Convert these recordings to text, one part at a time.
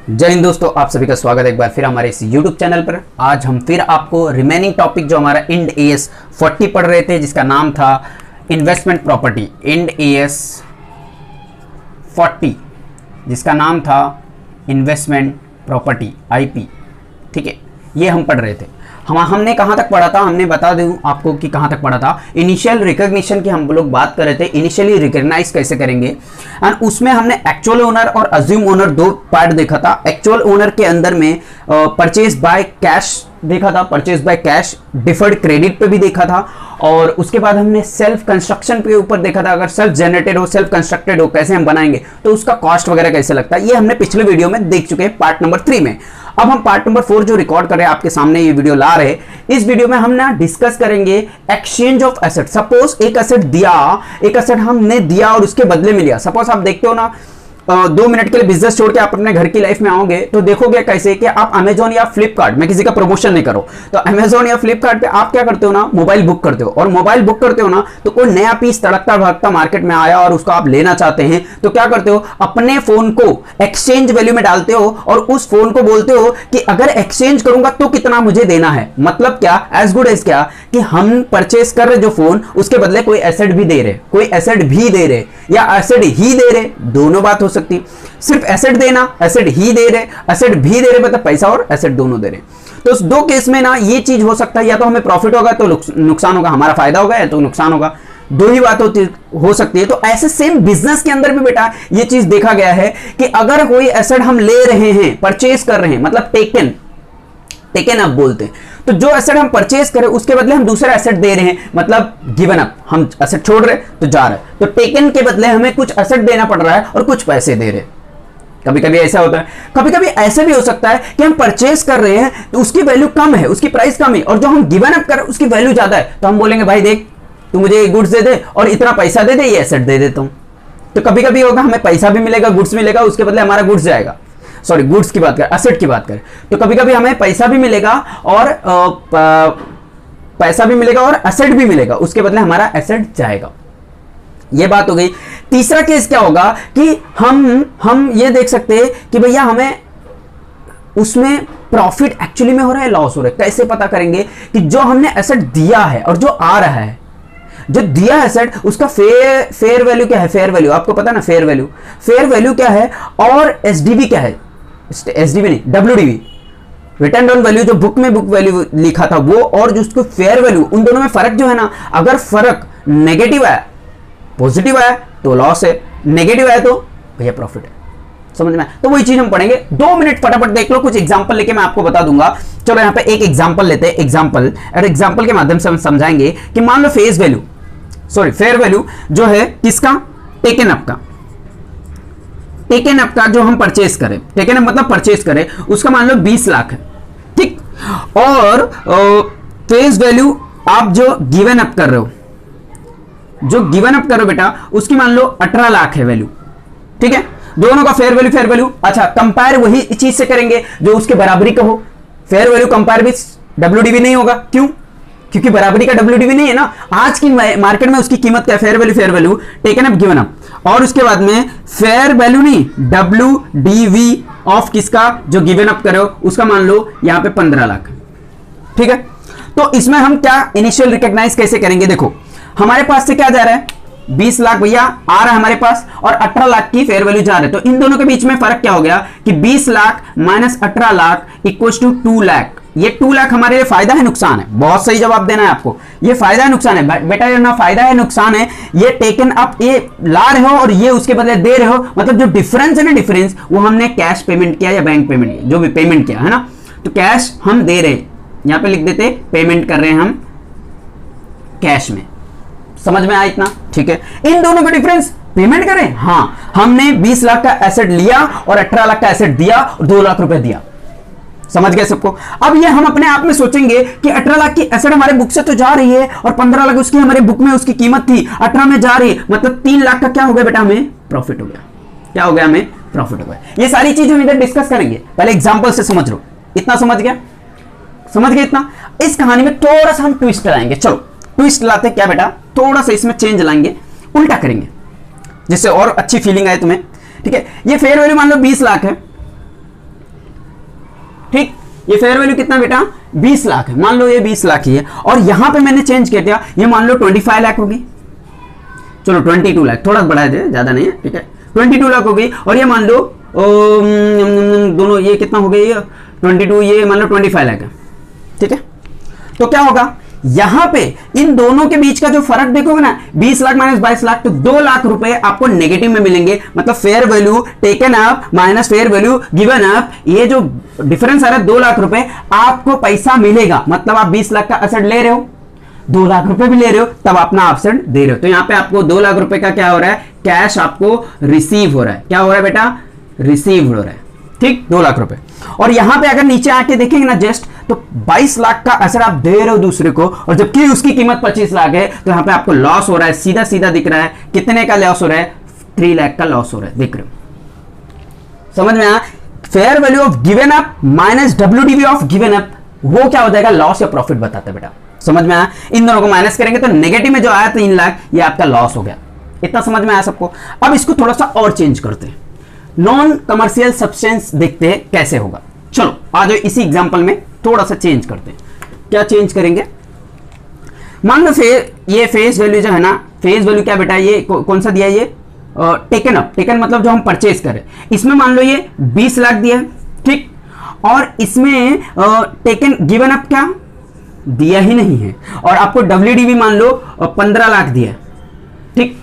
जय हिंद दोस्तों, आप सभी का स्वागत है एक बार फिर हमारे इस YouTube चैनल पर। आज हम फिर आपको रिमेनिंग टॉपिक जो हमारा इंड AS 40 पढ़ रहे थे, जिसका नाम था इन्वेस्टमेंट प्रॉपर्टी। इंड AS 40 जिसका नाम था इन्वेस्टमेंट प्रॉपर्टी IP, ठीक है, ये हम पढ़ रहे थे। हमने कहाँ तक पढ़ा था, हमने बता दूं आपको कि कहाँ तक पढ़ा था। इनिशियल रिकॉग्निशन की हम लोग बात कर रहे थे, इनिशियली रिकॉग्नाइज कैसे करेंगे, एंड उसमें हमने एक्चुअल ओनर और अज्यूम ओनर दो पार्ट देखा था। एक्चुअल ओनर के अंदर में परचेज बाय कैश देखा था, purchase by cash deferred credit पे भी देखा था, और उसके बाद हमने सेल्फ कंस्ट्रक्शन के ऊपर देखा था। अगर सेल्फ जनरेटेड हो, सेल्फ कंस्ट्रक्टेड हो, कैसे हम बनाएंगे, तो उसका कॉस्ट वगैरह कैसे लगता है, ये हमने पिछले वीडियो में देख चुके हैं पार्ट नंबर 3 में। अब हम पार्ट नंबर 4 जो रिकॉर्ड कर रहे हैं, आपके सामने ये वीडियो ला रहे हैं, इस वीडियो में हम ना डिस्कस करेंगे एक्सचेंज ऑफ एसेट। सपोज एक एसेट हमने दिया और उसके बदले में लिया। सपोज आप देखते हो ना, 2 मिनट के लिए बिजनेस छोड़ के आप अपने घर की लाइफ में आओगे तो देखोगे कैसे कि आप अमेजोन या फ्लिपकार्ट, मैं किसी का प्रमोशन नहीं करो, तो अमेजोन या फ्लिपकार्ट पे आप क्या करते हो ना, मोबाइल बुक करते हो। और मोबाइल बुक करते हो ना, तो कोई नया पीस तड़कता भड़कता मार्केट में आया और उसको आप लेना चाहते हैं, तो क्या करते हो, अपने फोन को एक्सचेंज वैल्यू में डालते हो और उस फोन को बोलते हो कि अगर एक्सचेंज करूंगा तो कितना मुझे देना है। मतलब क्या, एज गुड एज क्या कि हम परचेस कर रहे जो फोन, उसके बदले कोई एसेट भी दे रहे, या एसेट ही दे रहे, दोनों बात हो सकती। सिर्फ एसेट देना, एसेट ही दे रहे, एसेट भी दे रहे, मतलब पैसा और एसेट दोनों दे रहे। तो उस दो केस में ना ये चीज हो सकता है, या तो हमें प्रॉफिट होगा तो नुकसान होगा, हमारा फायदा होगा या तो नुकसान होगा, दो ही बात हो सकती है। तो ऐसे सेम बिजनेस के अंदर भी बेटा ये चीज देखा गया है कि अगर कोई एसेट हम ले रहे हैं, परचेज कर रहे हैं, मतलब टेकन अप बोलते हैं, तो जो एसेट हम परचेज करें उसके बदले हम दूसरा एसेट दे रहे हैं, मतलब गिवन अप, हम एसेट छोड़ रहे तो जा रहे, तो टेकन के बदले हमें कुछ एसेट देना पड़ रहा है और कुछ पैसे दे रहे। कभी कभी ऐसा होता है, कभी कभी ऐसे भी हो सकता है कि हम परचेज कर रहे हैं तो उसकी वैल्यू कम है, उसकी प्राइस कम है, और जो हम गिवन अप कर रहे हैं उसकी वैल्यू ज्यादा है, तो हम बोलेंगे भाई देख तू मुझे गुड्स दे दे और इतना पैसा दे दे, ये एसेट दे देता हूं। तो कभी कभी होगा हमें पैसा भी मिलेगा, गुड्स मिलेगा, उसके बदले हमारा गुड्स जाएगा। सॉरी, गुड्स की बात करें, एसेट की बात करें, तो कभी कभी हमें पैसा भी मिलेगा और एसेट भी मिलेगा, उसके बदले हमारा एसेट जाएगा। ये बात हो गई। तीसरा केस क्या होगा कि हम ये देख सकते हैं कि भैया हमें उसमें प्रॉफिट एक्चुअली में हो रहा है, लॉस हो रहा है। कैसे पता करेंगे कि जो हमने एसेट दिया है और जो आ रहा है, जो दिया एसेट उसका फेयर वैल्यू क्या है, फेयर वैल्यू आपको पता ना, फेयर वैल्यू क्या है, और एसडीवी क्या है, एसडीवी नहीं, WDV, रिटर्न ऑन वैल्यू, जो बुक वैल्यू लिखा था वो, और जो उसको फेयर वैल्यू, उन दोनों में फर्क जो है ना, अगर फर्क नेगेटिव आया, पॉजिटिव आया तो लॉस है, नेगेटिव आया तो भैया प्रॉफिट है। समझ में? तो वही चीज हम पढ़ेंगे। 2 मिनट फटाफट देख लो, कुछ एग्जांपल लेके मैं आपको बता दूंगा। चलो यहाँ पे एक एग्जांपल लेते हैं, एग्जांपल के माध्यम से हम समझाएंगे कि मान लो फेयर वैल्यू जो है किसका, टेकन अप का जो हम परचेज करें, टेकन अप मतलब परचेज करें, उसका मान लो 20 लाख है, ठीक, और फेस वैल्यू आप जो गिवन अप कर रहे हो बेटा, उसकी मान लो 18 लाख है वैल्यू, ठीक है। दोनों का फेयर वैल्यू, अच्छा कंपेयर वही चीज से करेंगे जो उसके बराबरी का हो। फेयर वैल्यू कंपेयर भी WDV नहीं होगा, क्यों? क्योंकि बराबरी का WDV नहीं है ना। आज की मार्केट में उसकी कीमत क्या है, fair value taken up given up, और उसके बाद में फेयर वैल्यू नहीं, WDV ऑफ किसका, जो गिवन अप करे हो, उसका मान लो यहां पे 15 लाख, ठीक है। तो इसमें हम क्या इनिशियल रिकॉग्नाइज कैसे करेंगे, देखो हमारे पास से क्या जा रहा है, 20 लाख भैया आ रहा है हमारे पास, और 18 लाख की फेयर वैल्यू जा रहा है। तो इन दोनों के बीच में फर्क क्या हो गया कि 20 lakh minus 18 lakh equal to 2 lakh. ये 2 लाख हमारे लिए फायदा है नुकसान है? बहुत सही जवाब देना है आपको। ये फायदा है नुकसान है बेटा, ये ना फायदा है नुकसान है। ये टेकन अप ये ला रहे हो और ये उसके बदले दे रहे हो, मतलब जो डिफरेंस है ना, डिफरेंस वो हमने कैश पेमेंट किया या बैंक पेमेंट किया, जो भी पेमेंट किया है ना, तो कैश हम दे रहे हैं, यहां पे लिख देते पेमेंट कर रहे हैं हम कैश में। समझ में आया इतना? ठीक है। इन दोनों का डिफरेंस पेमेंट करें, हाँ, हमने 20 लाख का एसेट लिया और 18 लाख का एसेट दिया और 2 लाख रुपए दिया। समझ गए सबको? अब ये हम अपने आप में सोचेंगे कि 18 लाख की एसेट हमारे बुक से तो जा रही है और 15 लाख उसकी हमारे बुक में उसकी कीमत थी, 18 में जा रही है, मतलब 3 लाख का क्या हो गया बेटा, हमें प्रॉफिट हो गया। क्या हो गया? हमें प्रॉफिट हो गया। ये सारी चीजें हम इधर डिस्कस करेंगे, पहले एग्जांपल से समझ लो। इतना समझ गया इतना? इस कहानी में थोड़ा सा हम ट्विस्ट लाएंगे। चलो ट्विस्ट लाते हैं क्या बेटा, थोड़ा सा इसमें चेंज लाएंगे, उल्टा करेंगे जिससे और अच्छी फीलिंग आए तुम्हें। ठीक है, ये फेयर वैल्यू मान लो 20 लाख है, ठीक, ये फेयर वैल्यू कितना बेटा 20 लाख है, मान लो ये 20 लाख ही है, और यहां पे मैंने चेंज किया था, ये मान लो 25 लाख होगी, चलो 22 लाख, थोड़ा बढ़ा दे, ज्यादा नहीं है, ठीक है 22 लाख हो गई, और ये मान लो दोनों ये कितना हो गई 22, ये मान लो 25 लाख है, ठीक है। तो क्या होगा यहां पे इन दोनों के बीच का जो फर्क देखोगे ना 20 लाख माइनस 22 लाख, तो 2 लाख रुपए आपको नेगेटिव में मिलेंगे, मतलब fair value taken up minus fair value given up, ये जो डिफरेंस आ रहा है 2 लाख रुपए आपको पैसा मिलेगा, मतलब आप 20 लाख का एसेट ले रहे हो, 2 लाख रुपए भी ले रहे हो, तब अपना एसेट दे रहे हो, तो यहां पे आपको 2 लाख रुपए का क्या हो रहा है, कैश आपको रिसीव हो रहा है, क्या हो रहा है बेटा, रिसीव हो रहा है, ठीक 2 लाख रुपए। और यहां पे अगर नीचे आके देखेंगे ना जस्ट, तो 22 लाख का एसेट आप दे रहे हो दूसरे को, और जबकि उसकी कीमत 25 लाख है, तो यहां पे आपको लॉस हो रहा है, सीधा सीधा दिख रहा है, कितने का लॉस हो रहा है, 3 लाख का लॉस हो रहा है, देख रहे हो, समझ में आया। Fair value of given up minus WDV of given up, वो क्या हो जाएगा, लॉस या प्रॉफिट बताता है बेटा, समझ में आया। इन दोनों को माइनस करेंगे तो नेगेटिव में जो आया 3 लाख, ये आपका लॉस हो गया, इतना समझ में आया सबको। अब इसको थोड़ा सा और चेंज करते हैं, नॉन कमर्शियल सब्सटेंस देखते हैं कैसे होगा। चलो आ जाओ इसी एग्जांपल में थोड़ा सा चेंज करते हैं, क्या चेंज करेंगे, मान लो ये फेस वैल्यू जो है ना, फेस वैल्यू क्या बेटा, ये कौन सा दिया है, ये टेकन अप, टेकन मतलब जो हम परचेज करें, इसमें मान लो ये 20 लाख दिया है, ठीक, और इसमें टेकन गिवन अप क्या दिया ही नहीं है, और आपको WDV मान लो 15 लाख दिया है, ठीक।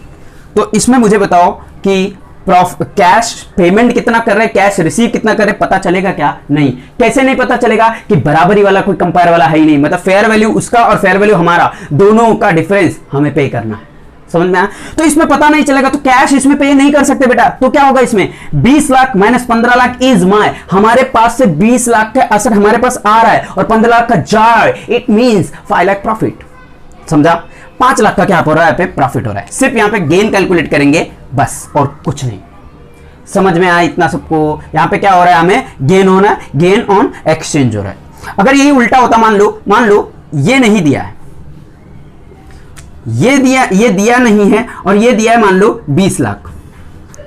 तो इसमें मुझे बताओ कि कैश पेमेंट कितना कर रहे हैं, कैश रिसीव कितना कर रहे हैं, पता चलेगा क्या, नहीं। कैसे नहीं पता चलेगा कि बराबरी वाला कोई कंपेयर वाला है ही नहीं, मतलब फेयर वैल्यू उसका और फेयर वैल्यू हमारा, दोनों का डिफरेंस हमें पे करना है, समझ में आया। तो इसमें पता नहीं चलेगा, तो कैश इसमें पे नहीं कर सकते बेटा, तो क्या होगा इसमें 20 lakh minus 15 lakh is my, हमारे पास से 20 लाख का एसेट हमारे पास आ रहा है और 15 लाख का जा रहा है, इट मींस 5 लाख प्रॉफिट, समझा। 5 लाख का क्या हो रहा है, पे प्रॉफिट हो रहा है, सिर्फ यहां पे गेन कैलकुलेट करेंगे बस, और कुछ नहीं। समझ में आया इतना सबको, यहां पे क्या हो रहा है, हमें गेन होना है, गेन ऑन एक्सचेंज हो रहा है। अगर यही उल्टा होता, मान लो ये नहीं दिया है, ये दिया नहीं है, और ये दिया है मान लो 20 लाख,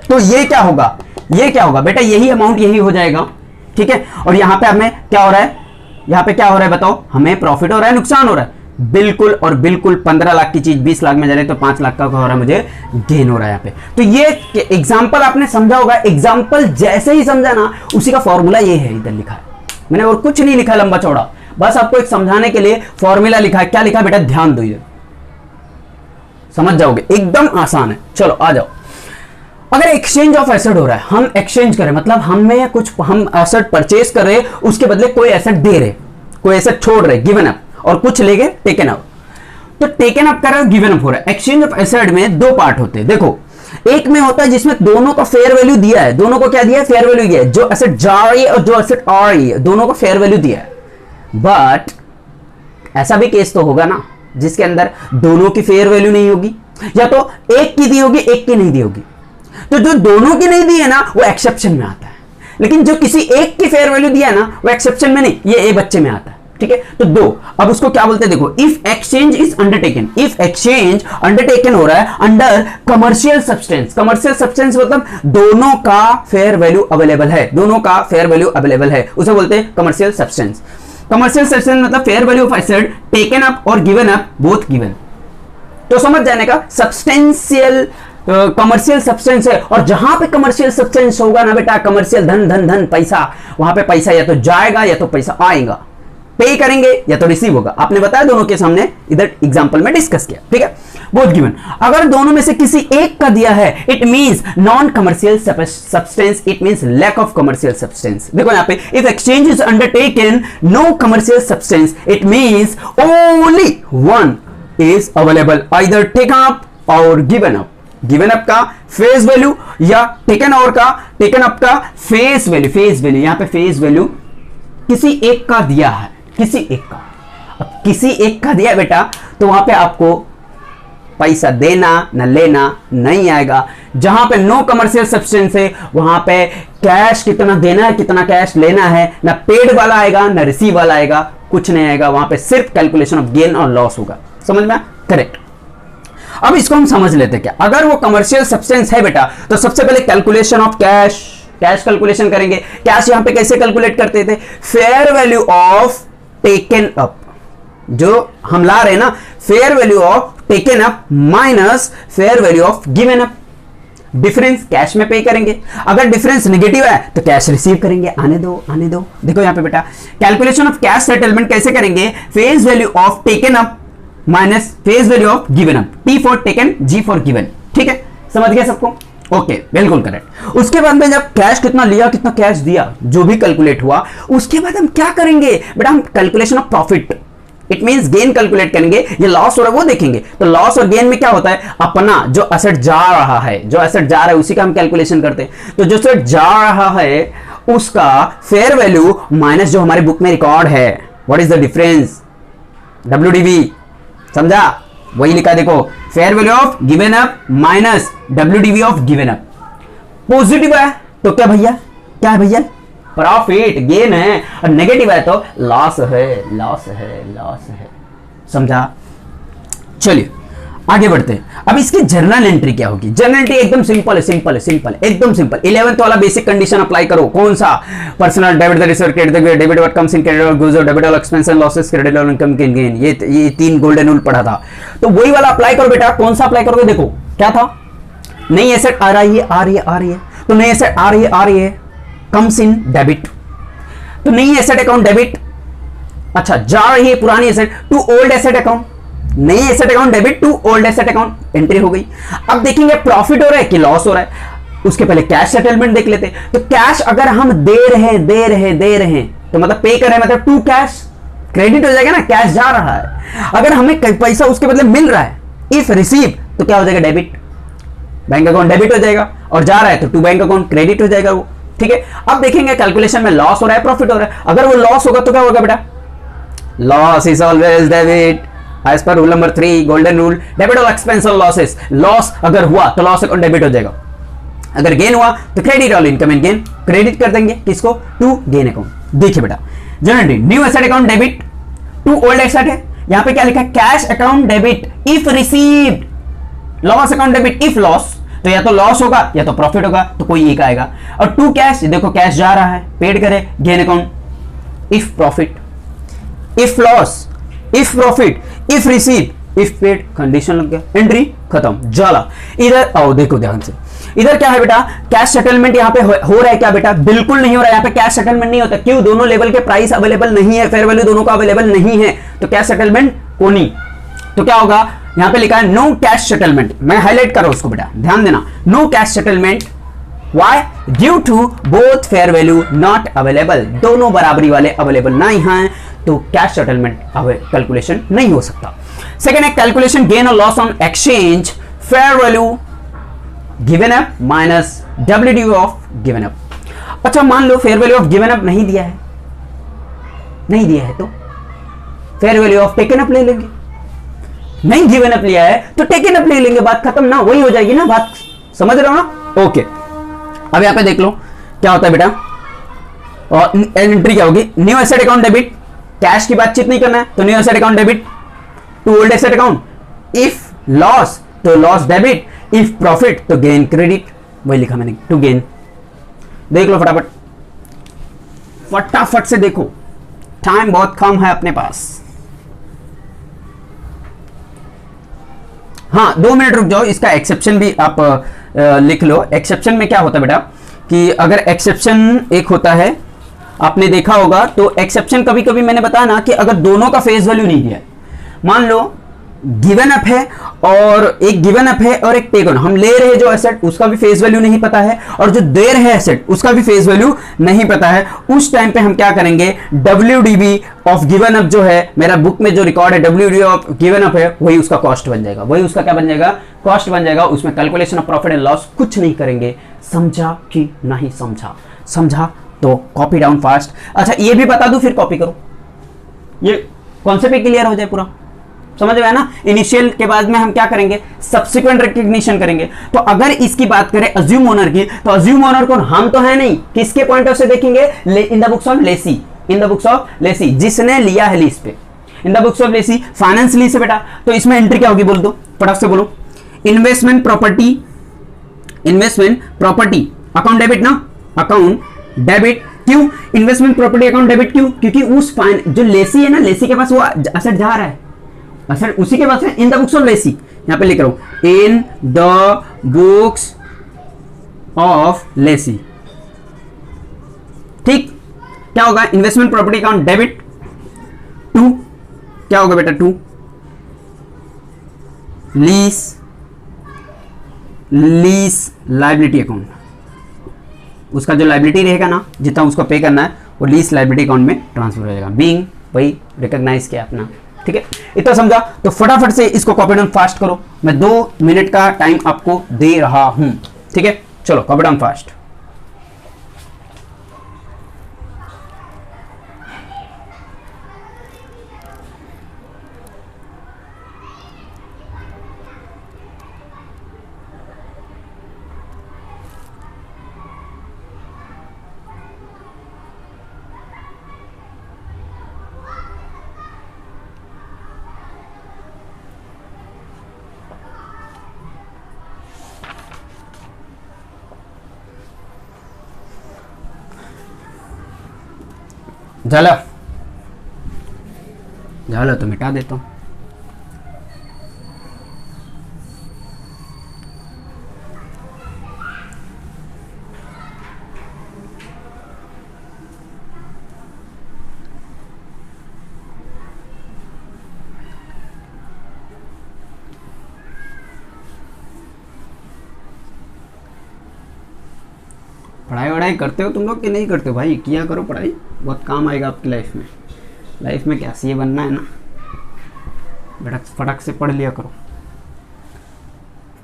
तो ये क्या होगा बेटा, यही अमाउंट यही हो जाएगा, ठीक है। और यहां पे हमें क्या हो रहा है, यहां पे क्या हो रहा है बताओ, हमें प्रॉफिट हो रहा है, नुकसान हो रहा है, बिल्कुल और बिल्कुल। 15 लाख की चीज 20 लाख में जा रही है, तो 5 लाख का हो रहा है, मुझे गेन हो रहा है यहाँ पे। तो ये एग्जाम्पल आपने समझा होगा, एग्जाम्पल जैसे ही समझा ना, उसी का फॉर्मूला ये है, इधर लिखा है मैंने, और कुछ नहीं लिखा लंबा चौड़ा, बस आपको एक समझाने के लिए फॉर्मूला लिखा है। क्या लिखा है बेटा, ध्यान दो, समझ जाओगे, एकदम आसान है। चलो आ जाओ, अगर एक्सचेंज ऑफ एसेट हो रहा है, हम एक्सचेंज करें, मतलब हम एसेट परचेज कर रहे, उसके बदले कोई एसेट दे रहे, कोई एसेट छोड़ रहे, गिवन अप, और कुछ लेके टेकन अप, तो टेकन अप कर रहे हो, गिवन अप हो रहा है। एक्सचेंज ऑफ एसेट में 2 पार्ट होते हैं, देखो, एक में होता है जिसमें दोनों का फेयर वैल्यू दिया है, दोनों को क्या दिया है, फेयर वैल्यू दिया है, जो एसेट जा रही है और जो एसेट आ रही है, दोनों को फेयर वैल्यू दिया है। बट ऐसा भी केस तो होगा ना जिसके अंदर दोनों की फेयर वैल्यू नहीं होगी, या तो एक की दी होगी, एक की नहीं दी होगी। तो जो दोनों की नहीं दी है ना, वो एक्सेप्शन में आता है, लेकिन जो किसी एक की फेयर वैल्यू दिया है ना, वो एक्सेप्शन में नहीं, ये ए बच्चे में आता है, ठीक है। तो 2, अब उसको क्या बोलते हैं, देखो, if exchange is undertaken, if exchange undertaken हो रहा है under commercial substance, commercial substance मतलब दोनों का फेयर वैल्यू अवेलेबल है, दोनों का फेयर वैल्यू अवेलेबल है, उसे बोलते हैं कमर्शियल सब्सटेंस। कमर्शियल सब्सटेंस मतलब fair value of asset taken up or given up, both given, तो समझ जाने का सब्सटेंशियल कमर्शियल सब्सटेंस है। और जहां पे कमर्शियल सब्सटेंस होगा ना बेटा, कमर्शियल धन धन धन पैसा, वहां पे पैसा या तो जाएगा या तो पैसा आएगा, पे करेंगे या तो रिसीव होगा। आपने बताया दोनों के सामने, इधर एग्जांपल में डिस्कस किया, ठीक है, बोथ गिवन। अगर दोनों में से किसी एक का दिया है, it means non commercial substance, it means lack of commercial substance. देखो यहां पे, if exchange is undertaken no commercial substance, it means only one is available, either taken up or given up. Given up का face value या taken up का face value, यहां पे face value किसी एक का दिया है, किसी एक का। अब किसी एक का दिया बेटा, तो वहां पे आपको पैसा देना न लेना नहीं आएगा। जहां पे नो कमर्शियल सब्सटेंस है, वहां पे कैश कितना देना है, कितना कैश लेना है, ना पेड वाला आएगा ना रिसीव वाला आएगा, कुछ नहीं आएगा। वहां पे सिर्फ कैलकुलेशन ऑफ गेन और लॉस होगा। समझ में? करेक्ट। अब इसको हम समझ लेते क्या, अगर वो कमर्शियल सब्सटेंस है बेटा, तो सबसे पहले calculation of cash cash calculation करेंगे। कैश यहां पे कैसे कैलकुलेट करते थे, fair value of taken up, जो हम ला रहे हैं ना, fair value of taken up minus fair value of given up, difference cash में पे करेंगे। अगर डिफरेंस नेगेटिव है तो कैश रिसीव करेंगे। आने दो आने दो, देखो यहां पे बेटा कैलकुलेशन ऑफ कैश सेटलमेंट कैसे करेंगे, face value of taken up minus face value of given up, T for taken, G for given. ठीक है, समझ गए सबको? ओके, बिल्कुल करेक्ट। उसके बाद में जब कैश कितना लिया कितना कैश दिया, जो भी कैलकुलेट हुआ, उसके बाद हम क्या करेंगे बेटा, हम calculation of profit, it means gain calculate करेंगे। ये लॉस हो रहा है वो देखेंगे। तो लॉस और गेन में क्या होता है, अपना जो एसेट जा रहा है, जो एसेट जा रहा है उसी का हम कैलकुलेशन करते हैं। तो जो एसेट जा रहा है उसका फेयर वैल्यू माइनस जो हमारे बुक में रिकॉर्ड है, what is the difference, WDV, समझा? वही लिखा देखो, fair value of given up minus WDV of given up. Positive है तो क्या भैया, क्या है भैया, प्रॉफिट गेन है, और नेगेटिव है तो लॉस है, लॉस है, लॉस है। समझा? चलिए आगे बढ़ते हैं। अब इसकी जर्नल एंट्री क्या होगी? जर्नल एंट्री एकदम सिंपल है, सिंपल है, सिंपल है, एकदम सिंपल। 11th वाला बेसिक कंडीशन अप्लाई करो। कौन सा? Personal debit the receiver, credit the debit what comes in, credit goods और debit all expense and losses, credit all income gain. ये 3 गोल्डन रूल पढ़ा था, तो वही वाला अप्लाई करो बेटा। कौन सा अप्लाई करोगे? देखो क्या था, नई एसेट आ रही है, आ रही है, आ रही है, तो नई एसेट आ रही है, आ रही है, कम्स इन डेबिट, तो नई एसेट अकाउंट डेबिट। अच्छा, जा रही है पुरानी asset to old asset account, नई asset account debit to old asset account, entry हो गई। अब देखेंगे प्रॉफिट हो रहा है कि लॉस हो रहा है। उसके पहले कैश सेटलमेंट देख लेते हैं। तो कैश अगर हम दे रहे हैं तो मतलब पे कर रहे हैं, मतलब टू कैश, क्रेडिट हो जाएगा ना, कैश जा रहा है। अगर हमें पैसा उसके बदले मिल रहा है, इफ रिसीव, तो क्या हो जाएगा, डेबिट, बैंक अकाउंट डेबिट हो जाएगा, और जा रहा है तो टू बैंक अकाउंट क्रेडिट हो जाएगा वो। ठीक है, अब देखेंगे कैलकुलेशन में लॉस हो रहा है प्रॉफिट हो रहा है। अगर वो लॉस होगा तो क्या होगा बेटा, loss is always debit as पर rule number 3 golden rule, debit all expense और लॉसेस। लॉस अगर हुआ तो लॉस अकाउंट डेबिट हो जाएगा, अगर गेन हुआ तो credit all income and gain, credit कर देंगे किसको, टू गेन अकाउंट। देखिए बेटा, generally new asset account debit to old asset है। यहां पे क्या लिखा है, cash account debit if received, loss account debit if loss, तो या तो लॉस होगा या तो प्रॉफिट होगा, तो कोई एक आएगा। और टू कैश, देखो कैश जा रहा है, पेड करे, gain account if profit, if loss, if profit, if receive, if paid, condition लग गया, एंट्री खत्म, जाला। इधर आओ, देखो ध्यान से, इधर क्या है बेटा, कैश सेटलमेंट यहाँ पे हो रहा है क्या बेटा, बिल्कुल नहीं हो रहा है। यहाँ पे कैश सेटलमेंट नहीं होता, क्यों, दोनों लेवल के प्राइस अवेलेबल नहीं है, फेयर वैल्यू दोनों का अवेलेबल नहीं है, तो कैश सेटलमेंट को नहीं। तो क्या होगा, यहां पे लिखा है नो कैश सेटलमेंट, मैं हाईलाइट करो उसको बेटा, ध्यान देना, no cash settlement, why, due to both fair value not available, दोनों बराबरी वाले अवेलेबल नहीं हैं, तो कैश सेटलमेंट कैलकुलेशन नहीं हो सकता। सेकेंड है कैलकुलेशन गेन और loss on exchange, fair value given up minus WDV of given up. अच्छा, मान लो fair value of given up नहीं दिया है, नहीं दिया है तो fair value of taken up ले लेंगे, नहीं गिवन अप लिया है तो टेकन अप ले लेंगे, बात खत्म ना, वही हो जाएगी ना, बात समझ रहे हो ना? ओके, अब यहां पे देख लो क्या होता है बेटा, और एंट्री क्या होगी, new asset account debit, cash की बातचीत नहीं करना है, तो new asset account debit to old asset account, if loss तो लॉस डेबिट, इफ प्रॉफिट तो गेन क्रेडिट, वही लिखा मैंने, टू गेन। देख लो फटाफट, फटाफट से देखो, टाइम बहुत कम है अपने पास। हाँ, 2 मिनट रुक जाओ, इसका एक्सेप्शन भी आप लिख लो। एक्सेप्शन में क्या होता है बेटा, कि अगर एक्सेप्शन एक होता है, आपने देखा होगा, तो एक्सेप्शन कभी कभी मैंने बताया ना कि अगर दोनों का फेस वैल्यू नहीं दिया है, मान लो गिवन अप है और एक गिवन अप है और एक टेकन, हम ले रहे हैं जो एसेट उसका भी फेस वैल्यू नहीं पता है, और जो दे रहे हैं एसेट उसका भी फेस वैल्यू नहीं पता है, उस टाइम पे हम क्या करेंगे, WDV ऑफ गिवन अप जो है, मेरा बुक में जो रिकॉर्ड है WDV ऑफ गिवन अप है, वही उसका कॉस्ट बन जाएगा, वही उसका क्या बन जाएगा, कॉस्ट बन जाएगा। उसमें calculation of profit and loss कुछ नहीं करेंगे। समझा कि नहीं समझा? समझा तो कॉपी डाउन फास्ट। अच्छा, ये भी बता दूं फिर कॉपी करो, ये कॉन्सेप्ट क्लियर हो जाए पूरा, समझ में आया ना? इनिशियल के बाद में हम क्या करेंगे, सब्सिक्वेंट रिकग्निशन करेंगे। तो अगर इसकी बात करें अज्यूम ओनर की, तो अज्यूम ओनर कौन, हम तो है नहीं, किसके पॉइंट ऑफ से देखेंगे, इन the books of Lesi, in the books of Lesi, जिसने लिया है लीज पे, इन the books of Lesi, finance lease है बेटा। तो इसमें एंट्री क्या होगी, बोल दो फटाक से बोलो, investment property, investment property account debit ना, अकाउंट डेबिट। क्यों इन्वेस्टमेंट प्रॉपर्टी अकाउंट डेबिट? क्यों? क्योंकि उस जो लेसी है ना, लेसी के पास वो असेट जा रहा है, असेट उसी के पास है। In the books of lessee, यहां पे लिख रहा हूं, in the books of lessee. ठीक, क्या होगा? Investment property account debit to, क्या होगा बेटा? To lease liability account. उसका जो लाइबिलिटी रहेगा ना, जितना उसको पे करना है, वो लीज लाइबिलिटी अकाउंट में ट्रांसफर हो जाएगा। बीइंग वही रिकॉग्नाइज किया अपना। ठीक है, इतना समझा? तो फटाफट से इसको कॉपी डाउन फास्ट करो। मैं 2 मिनट का टाइम आपको दे रहा हूं। ठीक है, चलो कॉपी डाउन फास्ट। झाला झाला तो मिटा देता हूं। पढ़ाई वढ़ाई करते हो तुम लोग कि नहीं करते हो? भाई किया करो पढ़ाई, बहुत काम आएगा आपकी लाइफ में। लाइफ में क्या सीए बनना है ना, बेटा फटक से पढ़ लिया करो।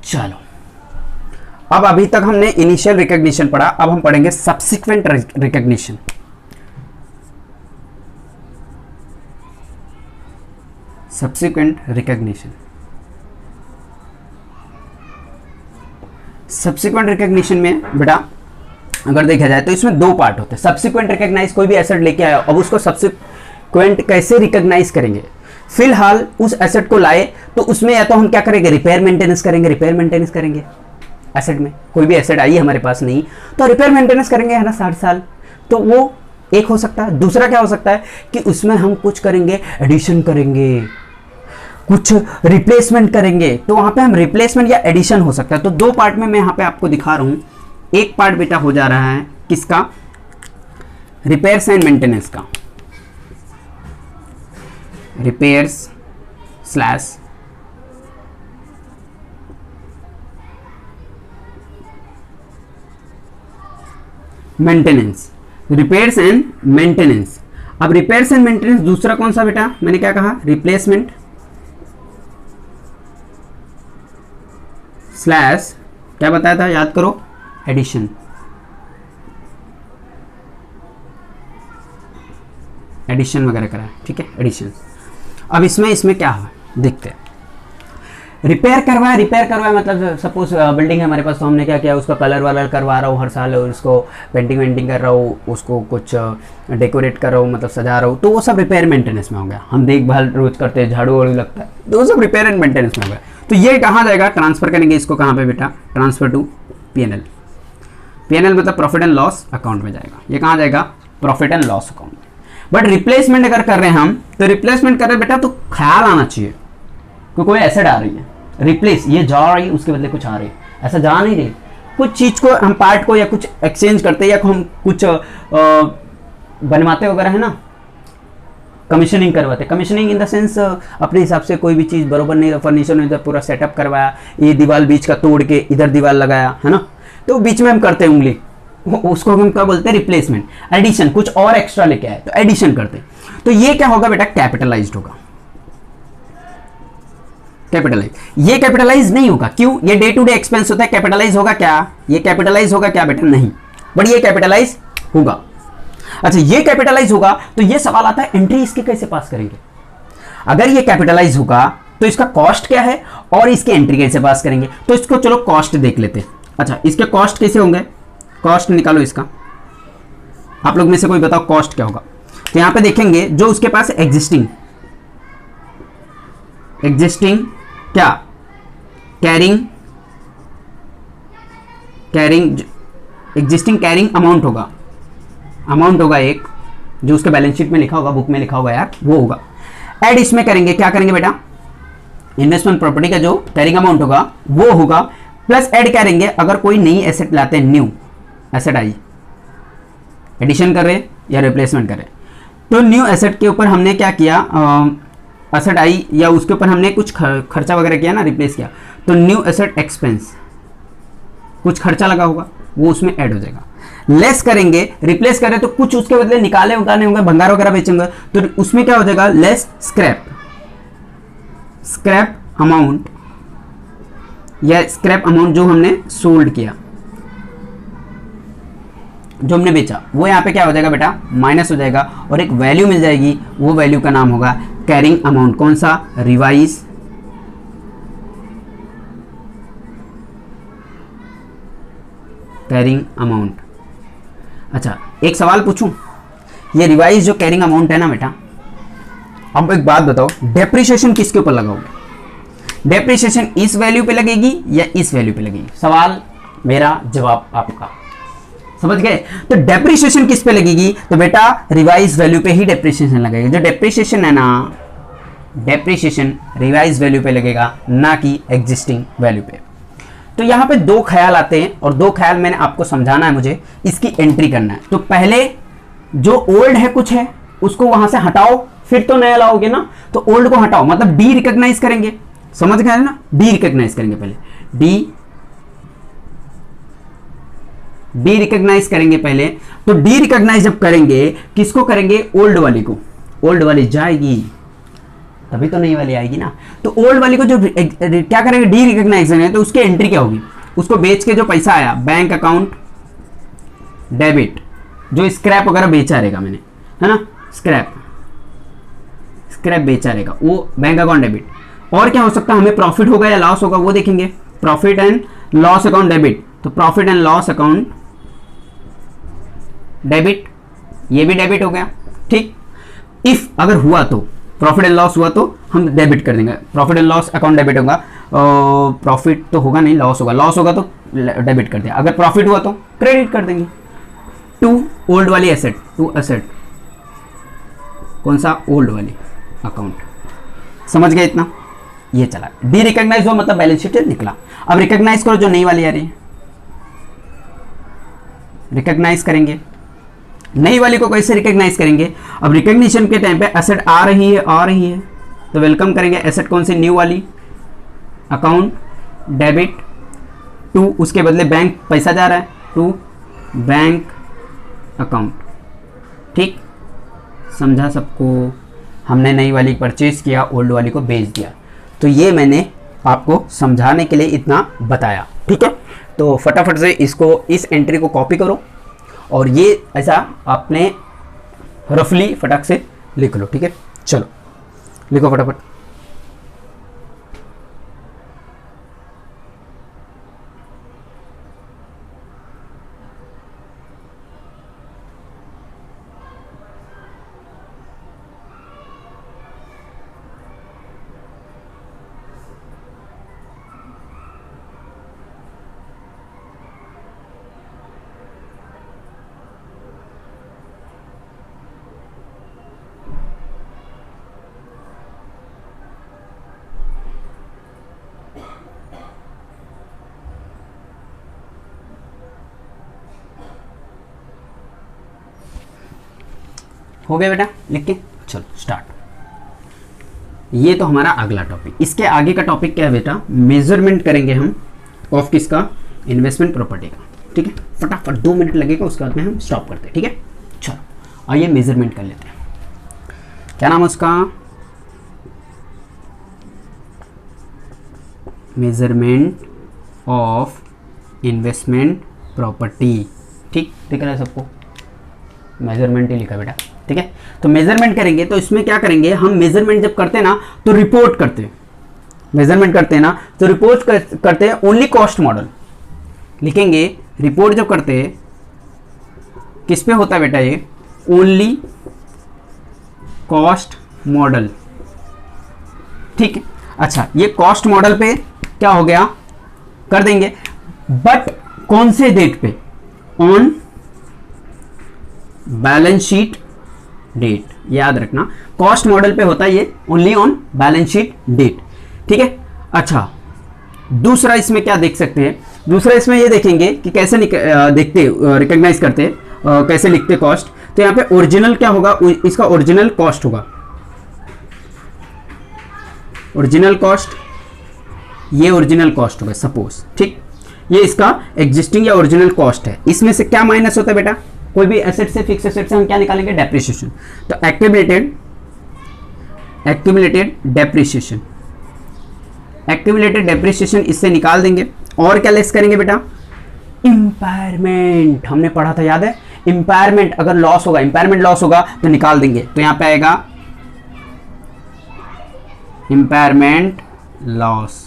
चलो, अब अभी तक हमने इनिशियल रिकॉग्निशन पढ़ा, अब हम पढ़ेंगे subsequent recognition. Subsequent recognition, subsequent recognition में बेटा अगर देखा जाए तो इसमें 2 पार्ट होते हैं। सब्सिक्वेंट रिकॉग्नाइज, कोई भी एसेट लेके आया, अब उसको सब्सिक्वेंट कैसे रिकॉग्नाइज करेंगे? फिलहाल उस एसेट को लाए तो उसमें या तो हम क्या करेंगे? रिपेयर मेंटेनेंस करेंगे। रिपेयर मेंटेनेंस करेंगे एसेट में, कोई भी एसेट आई हमारे पास नहीं तो रिपेयर मेंटेनेंस करेंगे, है ना, 60 साल। तो वो एक हो सकता है। दूसरा क्या हो सकता है कि उसमें हम कुछ करेंगे, एडिशन करेंगे, कुछ रिप्लेसमेंट करेंगे। तो वहां पे हम रिप्लेसमेंट या एडिशन हो सकता है। तो 2 पार्ट में मैं यहां पे आपको दिखा रहा हूं। एक पार्ट बेटा हो जा रहा है किसका? रिपेयर्स एंड मेंटेनेंस का। Repairs slash maintenance, repairs and maintenance. अब रिपेयर्स एंड मेंटेनेंस, दूसरा कौन सा बेटा? मैंने क्या कहा? रिप्लेसमेंट स्लैश क्या बताया था, याद करो? एडिशन। एडिशन वगैरह करा है, ठीक है, एडिशन। अब इसमें क्या है देखते हैं। रिपेयर करवाया मतलब सपोज बिल्डिंग है हमारे पास, तो हमने क्या किया, उसका कलर वलर करवा रहा हूँ हर साल, और उसको पेंटिंग वेंटिंग कर रहा हूँ, उसको कुछ डेकोरेट कर रहा हूँ, मतलब सजा रहा हूँ, तो वो सब रिपेयर मेंटेनेंस में हो गया। हम देखभाल रोज करते हैं, झाड़ू वाड़ू लगता है, तो वो सब रिपेयर एंड मेंटेनेंस में हो गया। तो ये कहाँ जाएगा? ट्रांसफर करेंगे इसको कहाँ पे बेटा? Transfer to PNL. पीएनएल मतलब प्रॉफिट एंड लॉस अकाउंट में जाएगा। ये कहाँ जाएगा? प्रॉफिट एंड लॉस अकाउंट में। बट रिप्लेसमेंट अगर कर रहे हैं हम, तो रिप्लेसमेंट कर रहे हैं बेटा तो ख्याल आना चाहिए कि कोई एसेट आ रही है, रिप्लेस, ये जा रही है, उसके बदले कुछ आ रही है, ऐसा जा नहीं रही। कुछ चीज को हम पार्ट को या कुछ एक्सचेंज करते हैं, या हम कुछ बनवाते वगैरह है ना, कमीशनिंग करवाते। कमीशनिंग इन द सेंस अपने हिसाब से कोई भी चीज़ बरोबर नहीं, फर्नीचर में पूरा सेटअप करवाया, ये दीवार बीच का तोड़ के इधर दीवार लगाया, है ना, तो बीच में हम करते हैं उंगली, उसको हम क्या बोलते हैं? रिप्लेसमेंट। एडिशन, कुछ और एक्स्ट्रा लेके आए तो एडिशन करते। तो ये क्या होगा बेटा? कैपिटलाइज्ड होगा। कैपिटलाइज, ये कैपिटलाइज नहीं होगा। क्यों? ये डे टू डे एक्सपेंस होता है। कैपिटलाइज होगा क्या? ये कैपिटलाइज होगा क्या बेटा? नहीं, बट ये कैपिटलाइज होगा। अच्छा, ये कैपिटलाइज होगा तो ये सवाल आता है एंट्री इसके कैसे पास करेंगे? अगर ये कैपिटलाइज होगा तो इसका कॉस्ट क्या है और इसके एंट्री कैसे पास करेंगे? तो इसको चलो कॉस्ट देख लेते हैं। अच्छा, इसके कॉस्ट कैसे होंगे? कॉस्ट निकालो इसका, आप लोग में से कोई बताओ कॉस्ट क्या होगा? तो यहां पे देखेंगे जो उसके पास एग्जिस्टिंग क्या कैरिंग एग्जिस्टिंग कैरिंग अमाउंट होगा एक, जो उसके बैलेंस शीट में लिखा होगा, बुक में लिखा होगा यार, वो होगा। ऐड इसमें करेंगे, क्या करेंगे बेटा, इन्वेस्टमेंट प्रॉपर्टी का जो कैरिंग अमाउंट होगा वो होगा, प्लस ऐड करेंगे अगर कोई नई एसेट लाते हैं, न्यू एसेट आई, एडिशन कर रहे या रिप्लेसमेंट कर रहे, तो न्यू एसेट के ऊपर हमने क्या किया, एसेट आई या उसके ऊपर हमने कुछ खर्चा वगैरह किया ना, रिप्लेस किया, तो न्यू एसेट एक्सपेंस, कुछ खर्चा लगा होगा वो उसमें ऐड हो जाएगा। लेस करेंगे, रिप्लेस करें तो कुछ उसके बदले निकाले उगाने होंगे, भंगार वगैरह बेचेंगे, तो उसमें क्या हो जाएगा, लेस स्क्रैप अमाउंट, या स्क्रैप अमाउंट जो हमने सोल्ड किया, जो हमने बेचा, वो यहाँ पे क्या हो जाएगा बेटा, माइनस हो जाएगा, और एक वैल्यू मिल जाएगी, वो वैल्यू का नाम होगा कैरिंग अमाउंट। कौन सा, रिवाइज कैरिंग अमाउंट। अच्छा एक सवाल पूछूं, ये रिवाइज जो कैरिंग अमाउंट है ना बेटा, अब एक बात बताओ, डेप्रिसिएशन किसके ऊपर लगाओगे, डेप्रिसिएशन इस वैल्यू पे लगेगी या इस वैल्यू पे लगेगी, सवाल मेरा जवाब आपका, समझ गए। तो डेप्रिसिएशन किस पे लगेगी, तो बेटा रिवाइज वैल्यू पे ही डेप्रिसिएशन लगेगा, जो डेप्रिसिएशन है ना, डेप्रिसिएशन रिवाइज वैल्यू पे लगेगा, ना कि एग्जिस्टिंग वैल्यू पे। तो यहां पे दो ख्याल आते हैं, और दो ख्याल मैंने आपको समझाना है, मुझे इसकी एंट्री करना है। तो पहले जो ओल्ड है कुछ है उसको वहां से हटाओ, फिर तो नया लाओगे ना, तो ओल्ड को हटाओ, मतलब डी रिकॉग्नाइज करेंगे, समझ गए ना, डी रिकॉग्नाइज करेंगे, पहले डी रिकॉग्नाइज करेंगे पहले। तो डी रिकॉग्नाइज जब करेंगे, किसको करेंगे, ओल्ड वाली को, ओल्ड वाली जाएगी तभी तो नई वाली आएगी ना, तो ओल्ड वाली को जो क्या करेंगे, डी रिकॉग्नाइज करेंगे, तो उसकी एंट्री क्या होगी, उसको बेच के जो पैसा आया, बैंक अकाउंट डेबिट, जो स्क्रैप वगैरह बेचा रहेगा मैंने, है ना, स्क्रैप बेचा रहेगा, वो बैंक अकाउंट डेबिट। और क्या हो सकता है, हमें प्रॉफिट होगा या लॉस होगा वो देखेंगे, profit and loss account debit, तो profit and loss account debit, ये भी डेबिट हो गया, ठीक। इफ अगर हुआ तो प्रॉफिट एंड लॉस हुआ तो हम डेबिट कर देंगे, profit and loss account debit होगा, प्रॉफिट तो होगा नहीं, लॉस होगा, लॉस होगा तो डेबिट कर दिया, अगर प्रॉफिट हुआ तो क्रेडिट कर देंगे। टू ओल्ड वाली एसेट, टू एसेट, कौन सा, ओल्ड वाली अकाउंट, समझ गए इतना, ये चला। डी रिकॉग्नाइज हुआ मतलब बैलेंस शीट निकला। अब रिकॉग्नाइज करो जो नई वाली आ रही है, रिकॉग्नाइज करेंगे, नई वाली को कैसे रिकॉग्नाइज करेंगे, अब रिकॉग्निशन के टाइम पे एसेट आ रही है तो वेलकम करेंगे, एसेट कौन सी, न्यू वाली, अकाउंट डेबिट, टू उसके बदले बैंक पैसा जा रहा है, टू बैंक अकाउंट, ठीक, समझा सबको। हमने नई वाली परचेज किया, ओल्ड वाली को बेच दिया, तो ये मैंने आपको समझाने के लिए इतना बताया, ठीक है। तो फटाफट से इसको, इस एंट्री को कॉपी करो, और ये ऐसा आपने रफली फटाक से लिख लो, ठीक है। चलो लिखो फटाफट। हो गया बेटा लिख के, चलो स्टार्ट। ये तो हमारा अगला टॉपिक, इसके आगे का टॉपिक क्या है बेटा, मेजरमेंट करेंगे हम ऑफ किसका, इन्वेस्टमेंट प्रॉपर्टी का, ठीक है। फटाफट 2 मिनट लगेगा, उसके बाद में हम स्टॉप करते हैं, ठीक है। चलो आइए मेजरमेंट कर लेते हैं, क्या नाम है उसका, मेजरमेंट ऑफ इन्वेस्टमेंट प्रॉपर्टी, ठीक दिख रहा है सबको, मेजरमेंट ही लिखा बेटा, ठीक है। तो मेजरमेंट करेंगे, तो इसमें क्या करेंगे हम, मेजरमेंट जब करते हैं ना तो रिपोर्ट करते हैं, मेजरमेंट करते हैं ना तो रिपोर्ट करते हैं ओनली कॉस्ट मॉडल लिखेंगे। रिपोर्ट जब करते हैं किस पे होता है बेटा, ये ओनली कॉस्ट मॉडल, ठीक है। अच्छा ये कॉस्ट मॉडल पे क्या हो गया, कर देंगे, बट कौन से डेट पे, ऑन बैलेंस शीट डेट, याद रखना कॉस्ट मॉडल पे होता है ये, only on balance sheet date, ठीक है। अच्छा, दूसरा इसमें क्या देख सकते हैं, दूसरा इसमें ये देखेंगे कि कैसे देखते रिकॉग्नाइज करते कैसे लिखते कॉस्ट। तो यहाँ पे ओरिजिनल क्या होगा, इसका ओरिजिनल कॉस्ट होगा, ओरिजिनल कॉस्ट, ये ओरिजिनल कॉस्ट होगा सपोज, ठीक। ये इसका एग्जिस्टिंग या ओरिजिनल कॉस्ट है। इसमें से क्या माइनस होता है बेटा, कोई भी एसेट से, फिक्स एसेट से हम क्या निकालेंगे, डेप्रिसिएशन। तो एक्यूमुलेटेड डेप्रिसिएशन, एक्यूमुलेटेड डेप्रिसिएशन इससे निकाल देंगे। और क्या लेस करेंगे बेटा, इंपायरमेंट, हमने पढ़ा था याद है, इंपायरमेंट अगर लॉस होगा, इंपायरमेंट लॉस होगा तो निकाल देंगे। तो यहां पे आएगा इंपायरमेंट लॉस,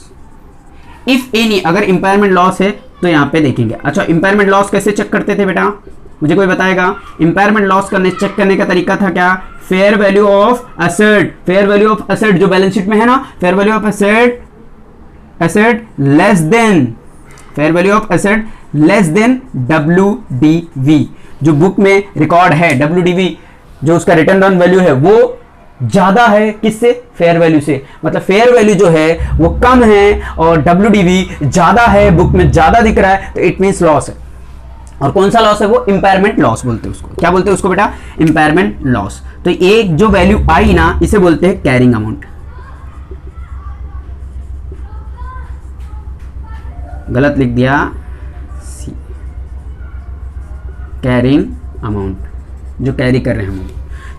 इफ एनी, अगर इंपायरमेंट लॉस है तो यहां पे देखेंगे। अच्छा, इंपायरमेंट लॉस कैसे चेक करते थे बेटा, मुझे कोई बताएगा। इंपायरमेंट लॉस चेक करने का तरीका था क्या, fair value of asset, fair value of asset जो बैलेंस शीट में है ना, fair value of asset, asset less than, fair value of asset less than WDV, जो बुक में रिकॉर्ड है WDV, जो उसका रिटर्न डाउन वैल्यू है वो ज्यादा है किससे, फेयर वैल्यू से। मतलब फेयर वैल्यू जो है वो कम है और WDV ज्यादा है, बुक में ज्यादा दिख रहा है, तो इट मींस लॉस है। और कौन सा लॉस है वो, इंपायरमेंट लॉस बोलते हैं उसको। क्या बोलते हैं उसको बेटा, इंपायरमेंट लॉस। तो एक जो वैल्यू आई ना, इसे बोलते हैं कैरिंग अमाउंट। गलत लिख दिया, कैरिंग अमाउंट, जो कैरी कर रहे हैं हम।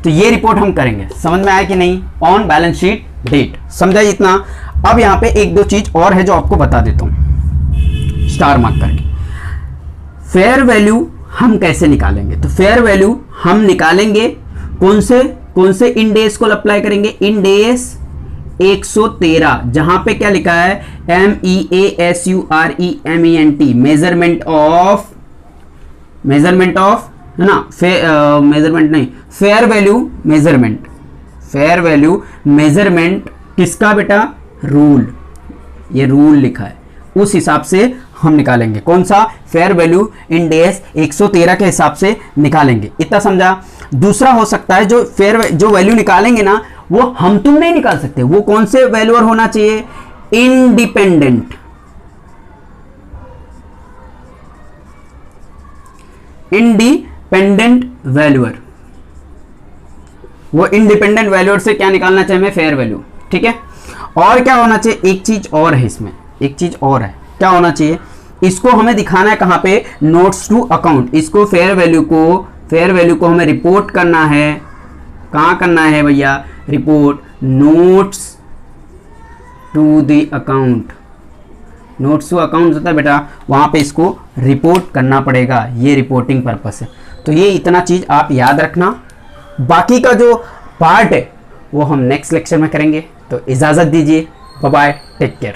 तो ये रिपोर्ट हम करेंगे, समझ में आया कि नहीं, ऑन बैलेंस शीट डेट, समझा इतना। अब यहां पे एक दो चीज और है जो आपको बता देता हूं स्टार मार्क करके। फेयर वैल्यू हम कैसे निकालेंगे, तो फेयर वैल्यू हम निकालेंगे कौन से इन डेज को अप्लाई करेंगे, इन डेज 113, जहां पे क्या लिखा है, MEASUREMENT, मेजरमेंट ऑफ है ना, मेजरमेंट नहीं, फेयर वैल्यू मेजरमेंट किसका बेटा, रूल, ये रूल लिखा है, उस हिसाब से हम निकालेंगे। कौन सा, फेयर वैल्यू इन डेज 113 के हिसाब से निकालेंगे, इतना समझा। दूसरा हो सकता है जो वैल्यू निकालेंगे ना, वो हम तुम नहीं निकाल सकते, वो कौन से वैल्यूअर होना चाहिए, इंडिपेंडेंट, इंडिपेंडेंट वैल्यूअर। वो इंडिपेंडेंट वैल्यूअर से क्या निकालना चाहिए हमें, फेयर वैल्यू, ठीक है। और क्या होना चाहिए, एक चीज और है इसमें, एक चीज और है, क्या होना चाहिए, इसको हमें दिखाना है कहां पे, नोट्स टू अकाउंट। इसको फेयर वैल्यू को हमें रिपोर्ट करना है, कहां करना है भैया, report notes to the account, notes to account होता है बेटा, वहां पे इसको रिपोर्ट करना पड़ेगा, ये रिपोर्टिंग पर्पस है। तो ये इतना चीज आप याद रखना, बाकी का जो पार्ट है वो हम नेक्स्ट लेक्चर में करेंगे। तो इजाजत दीजिए, बाय बाय, टेक केयर।